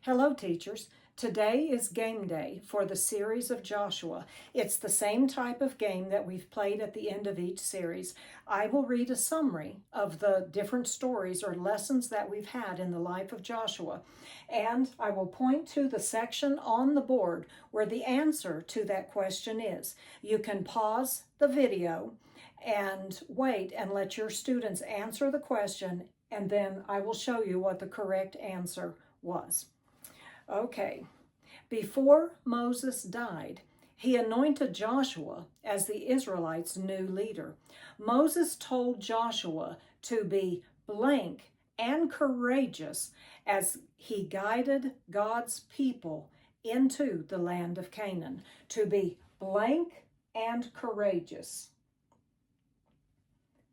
Hello, teachers. Today is game day for the series of Joshua. It's the same type of game that we've played at the end of each series. I will read a summary of the different stories or lessons that we've had in the life of Joshua, and I will point to the section on the board where the answer to that question is. You can pause the video and wait and let your students answer the question, and then I will show you what the correct answer was. Okay, before Moses died, he anointed Joshua as the Israelites' new leader. Moses told Joshua to be blank and courageous as he guided God's people into the land of Canaan. To be blank and courageous.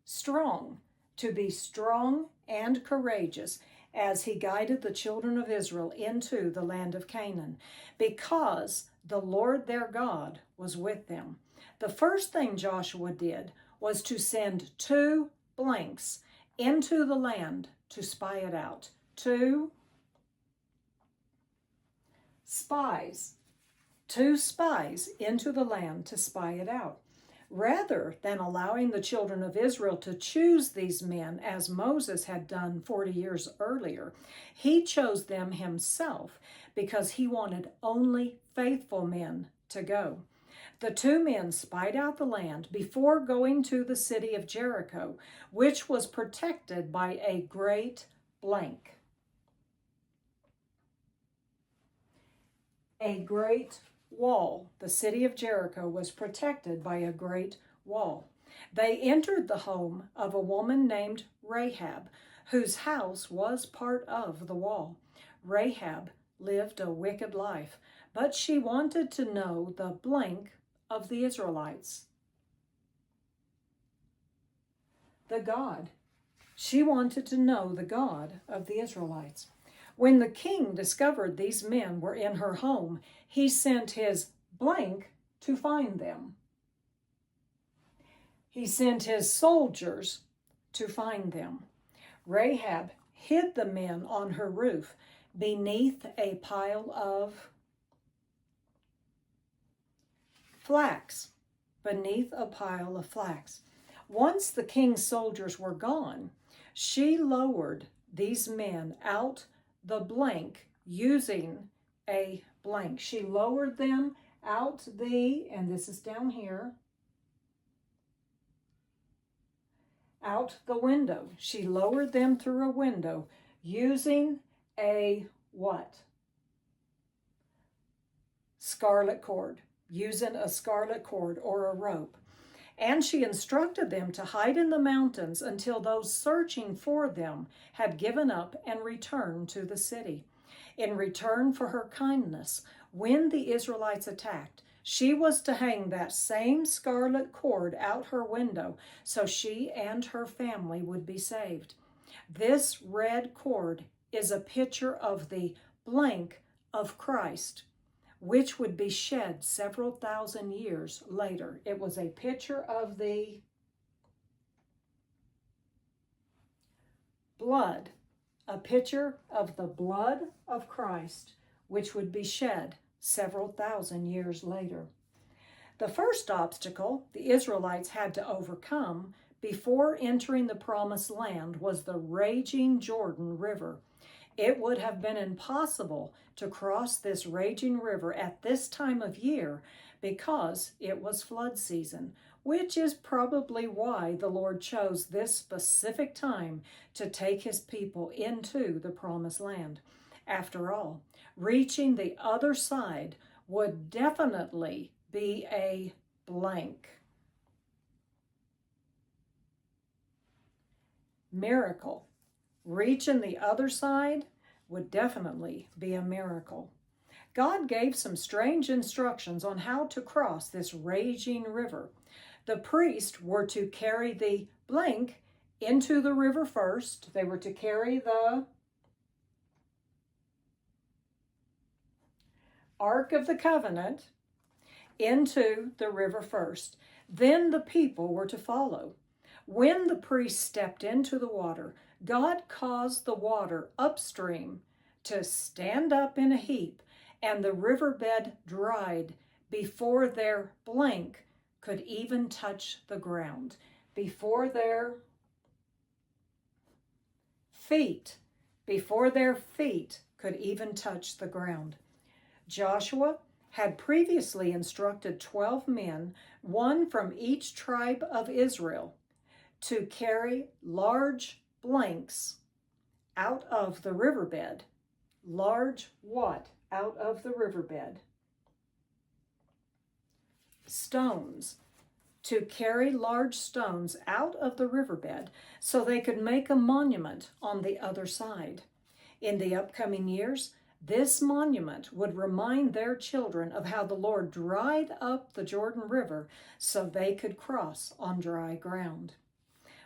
Strong, to be strong and courageous as he guided the children of Israel into the land of Canaan, because the Lord their God was with them. The first thing Joshua did was to send 2 blanks into the land to spy it out. 2 spies. 2 spies into the land to spy it out. Rather than allowing the children of Israel to choose these men as Moses had done 40 years earlier, he chose them himself because he wanted only faithful men to go. The 2 men spied out the land before going to the city of Jericho, which was protected by a great blank. A great wall. The city of Jericho was protected by a great wall. They entered the home of a woman named Rahab, whose house was part of the wall. Rahab lived a wicked life, but she wanted to know the blank of the Israelites. The God. She wanted to know the God of the Israelites. When the king discovered these men were in her home, he sent his blank to find them. He sent his soldiers to find them. Rahab hid the men on her roof beneath a pile of flax. Beneath a pile of flax. Once the king's soldiers were gone, she lowered these men out the blank using a blank. She lowered them out and this is down here, out the window. She lowered them through a window using a what? Scarlet cord. Using a scarlet cord or a rope. And she instructed them to hide in the mountains until those searching for them had given up and returned to the city. In return for her kindness, when the Israelites attacked, she was to hang that same scarlet cord out her window so she and her family would be saved. This red cord is a picture of the blank of Christ, which would be shed several thousand years later. It was a picture of the blood, a picture of the blood of Christ, which would be shed several thousand years later. The first obstacle the Israelites had to overcome before entering the promised land was the raging Jordan River. It would have been impossible to cross this raging river at this time of year because it was flood season, which is probably why the Lord chose this specific time to take his people into the promised land. After all, reaching the other side would definitely be a blank. Miracle. Reaching the other side would definitely be a miracle. God gave some strange instructions on how to cross this raging river. The priests were to carry the blank into the river first. They were to carry the Ark of the Covenant into the river first. Then the people were to follow. When the priest stepped into the water, God caused the water upstream to stand up in a heap, and the riverbed dried before their blank could even touch the ground, before their feet could even touch the ground. Joshua had previously instructed 12 men, one from each tribe of Israel, to carry large blanks out of the riverbed. Large what? Out of the riverbed. Stones. To carry large stones out of the riverbed so they could make a monument on the other side. In the upcoming years, this monument would remind their children of how the Lord dried up the Jordan River so they could cross on dry ground.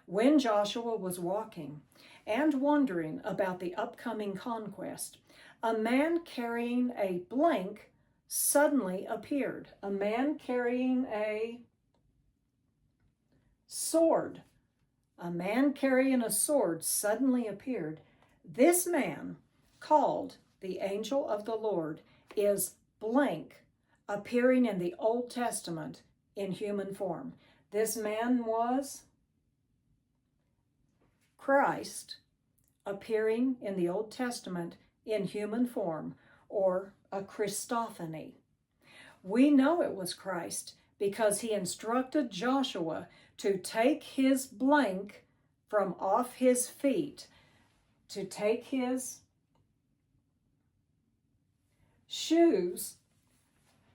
When Joshua was walking and wondering about the upcoming conquest, a man carrying a blank suddenly appeared. A man carrying a sword. A man carrying a sword suddenly appeared. This man, called the angel of the Lord, is blank, appearing in the Old Testament in human form. This man was Christ, appearing in the Old Testament in human form, or a Christophany. We know it was Christ because he instructed Joshua to take his blank from off his feet, to take his shoes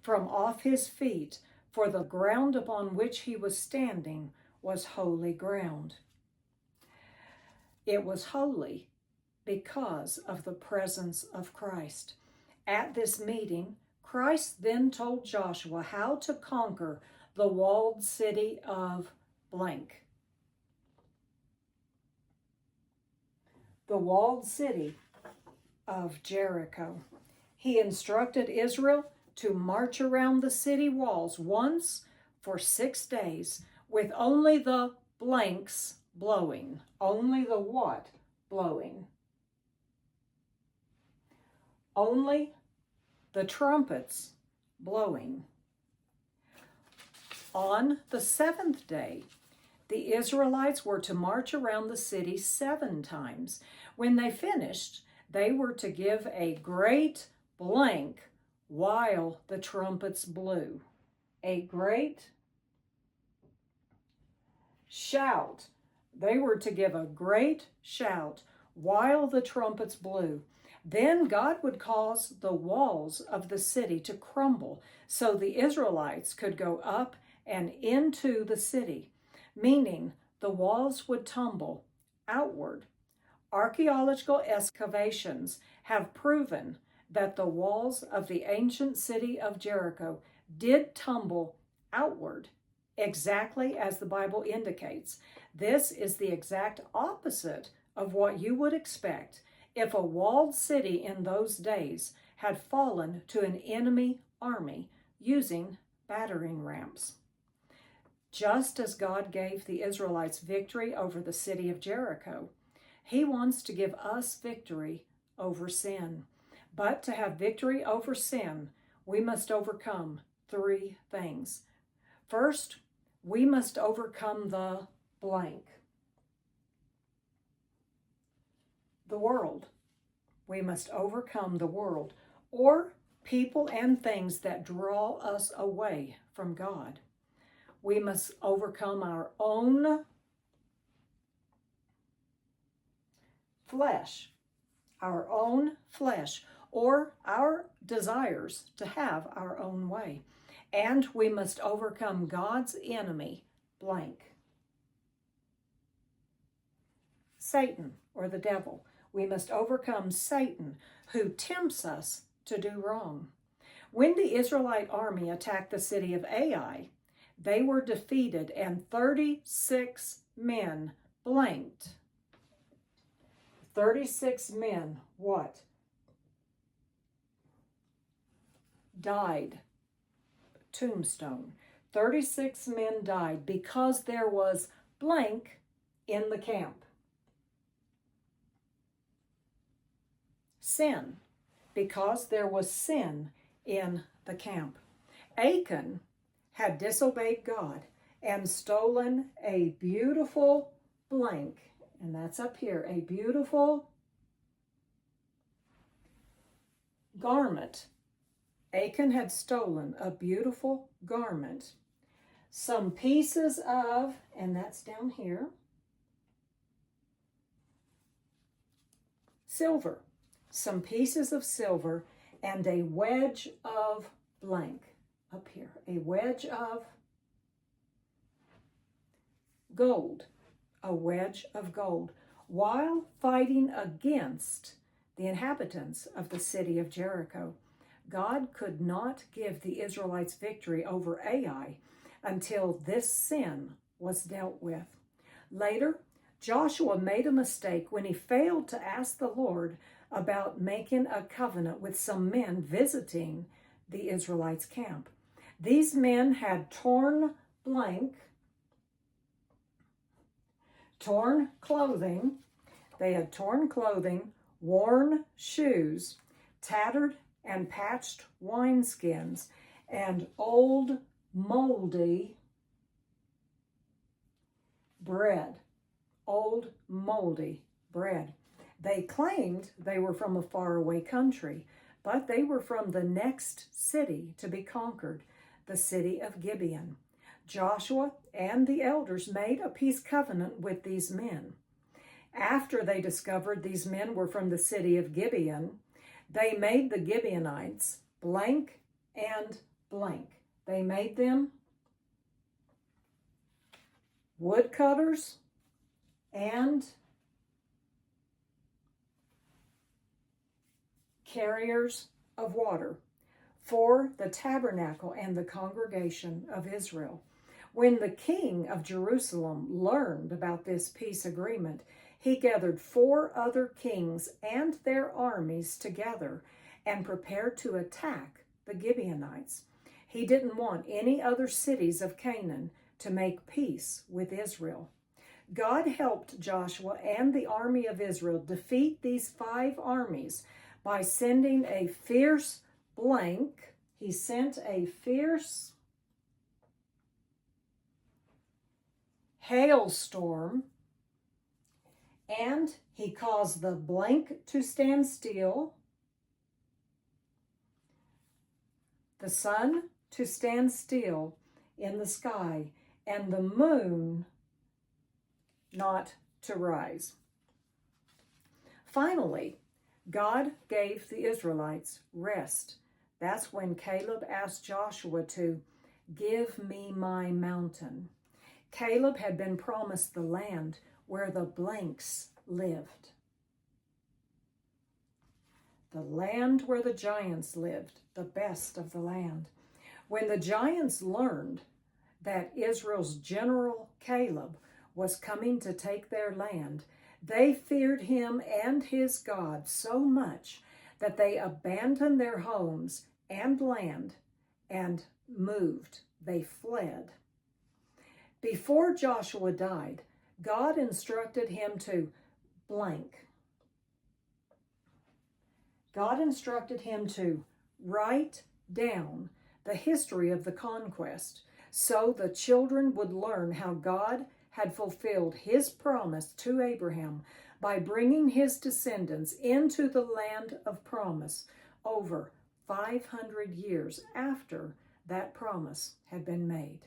from off his feet, for the ground upon which he was standing was holy ground. It was holy because of the presence of Christ. At this meeting, Christ then told Joshua how to conquer the walled city of blank. The walled city of Jericho. He instructed Israel to march around the city walls once for 6 days with only the blanks blowing. Only the what blowing? Only the trumpets blowing. On the 7th day, the Israelites were to march around the city 7 times. When they finished, they were to give a great blank while the trumpets blew. A great shout. They were to give a great shout while the trumpets blew. Then God would cause the walls of the city to crumble so the Israelites could go up and into the city, meaning the walls would tumble outward. Archaeological excavations have proven that the walls of the ancient city of Jericho did tumble outward, exactly as the Bible indicates. This is the exact opposite of what you would expect if a walled city in those days had fallen to an enemy army using battering rams. Just as God gave the Israelites victory over the city of Jericho, he wants to give us victory over sin. But to have victory over sin, we must overcome 3 things. First, we must overcome the blank. The world. We must overcome the world, or people and things that draw us away from God. We must overcome our own flesh, or our desires to have our own way. And we must overcome God's enemy, blank. Satan, or the devil. We must overcome Satan, who tempts us to do wrong. When the Israelite army attacked the city of Ai, they were defeated and 36 men blanked. 36 men, what? Died. Tombstone. 36 men died because there was blank in the camp. sin, because there was sin in the camp. Achan had disobeyed God and stolen a beautiful blank, and that's up here, a beautiful garment. Achan had stolen a beautiful garment, some pieces of, and that's down here, silver, some pieces of silver, and a wedge of blank up here, a wedge of gold, a wedge of gold, while fighting against the inhabitants of the city of Jericho. God could not give the Israelites victory over Ai until this sin was dealt with. Later, Joshua made a mistake when he failed to ask the Lord about making a covenant with some men visiting the Israelites' camp. These men had torn clothing, they had torn clothing, worn shoes, tattered and patched wineskins, and old moldy bread. Old moldy bread. They claimed they were from a faraway country, but they were from the next city to be conquered, the city of Gibeon. Joshua and the elders made a peace covenant with these men. After they discovered these men were from the city of Gibeon, they made the Gibeonites blank and blank. They made them woodcutters and carriers of water for the tabernacle and the congregation of Israel. When the king of Jerusalem learned about this peace agreement, he gathered 4 other kings and their armies together and prepared to attack the Gibeonites. He didn't want any other cities of Canaan to make peace with Israel. God helped Joshua and the army of Israel defeat these 5 armies by sending a fierce blank. He sent a fierce hailstorm, and he caused the blank to stand still, the sun to stand still in the sky, and the moon not to rise. Finally, God gave the Israelites rest. That's when Caleb asked Joshua to give me my mountain. Caleb had been promised the land where the blanks lived. The land where the giants lived, the best of the land. When the giants learned that Israel's general Caleb was coming to take their land, they feared him and his God so much that they abandoned their homes and land and moved. They fled. Before Joshua died, God instructed him to blank. God instructed him to write down the history of the conquest so the children would learn how God had fulfilled his promise to Abraham by bringing his descendants into the land of promise over 500 years after that promise had been made.